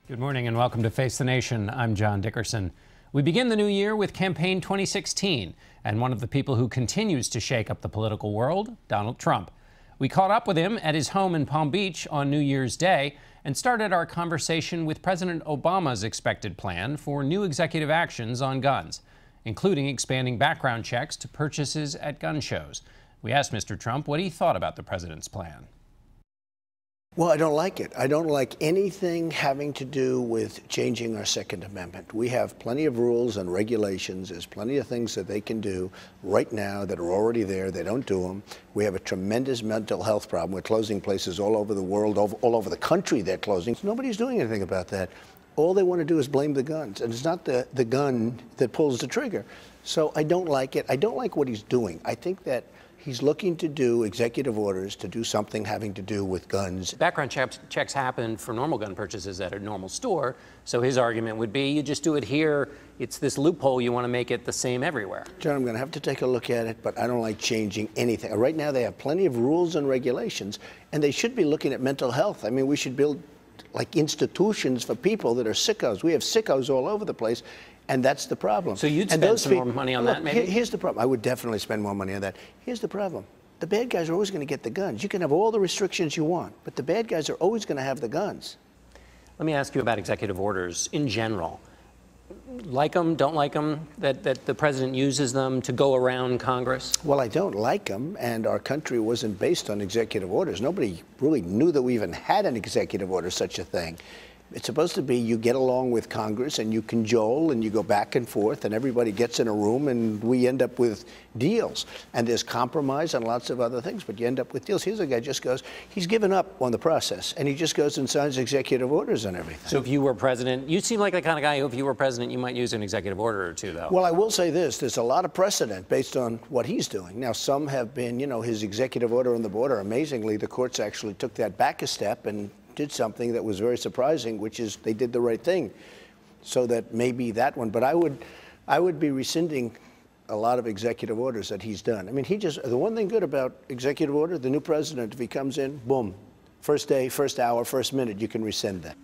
Good morning and welcome to Face the Nation. I'm John Dickerson. We begin the new year with Campaign 2016, and one of the people who continues to shake up the political world, Donald Trump. We caught up with him at his home in Palm Beach on New Year's Day and started our conversation with President Obama's expected plan for new executive actions on guns, including expanding background checks to purchases at gun shows. We asked Mr. Trump what he thought about the president's plan. Well, I don't like it. I don't like anything having to do with changing our Second Amendment. We have plenty of rules and regulations. There's plenty of things that they can do right now that are already there. They don't do them. We have a tremendous mental health problem. We're closing places all over the world, all over the country they're closing. Nobody's doing anything about that. All they want to do is blame the guns, and it's not the gun that pulls the trigger. So I don't like it. I don't like what he's doing. I think that he's looking to do executive orders to do something having to do with guns. Background checks happen for normal gun purchases at a normal store, so his argument would be you just do it here. It's this loophole, you want to make it the same everywhere. John, I'm going to have to take a look at it, but I don't like changing anything. Right now they have plenty of rules and regulations, and they should be looking at mental health. I mean, we should build like institutions for people that are sickos. We have sickos all over the place. And that's the problem. So you'd spend some more money on that, maybe? Here's the problem. I would definitely spend more money on that. Here's the problem. The bad guys are always going to get the guns. You can have all the restrictions you want, but the bad guys are always going to have the guns. Let me ask you about executive orders in general. Like them, don't like them, that the president uses them to go around Congress? Well, I don't like them, and our country wasn't based on executive orders. Nobody really knew that we even had an executive order, such a thing. It's supposed to be you get along with Congress and you cajole and you go back and forth and everybody gets in a room and we end up with deals. And there's compromise on lots of other things, but you end up with deals. Here's a guy just goes, he's given up on the process and he just goes and signs executive orders and everything. So if you were president, you seem like the kind of guy who, if you were president, you might use an executive order or two, though. Well, I will say this. There's a lot of precedent based on what he's doing. Now, some have been, his executive order on the border. Amazingly, the courts actually took that back a step and did something that was very surprising, which is they did the right thing. So that maybe that one, but I would be rescinding a lot of executive orders that he's done. I mean, the one thing good about executive order, the new president, if he comes in, boom, first day, first hour, first minute, you can rescind that.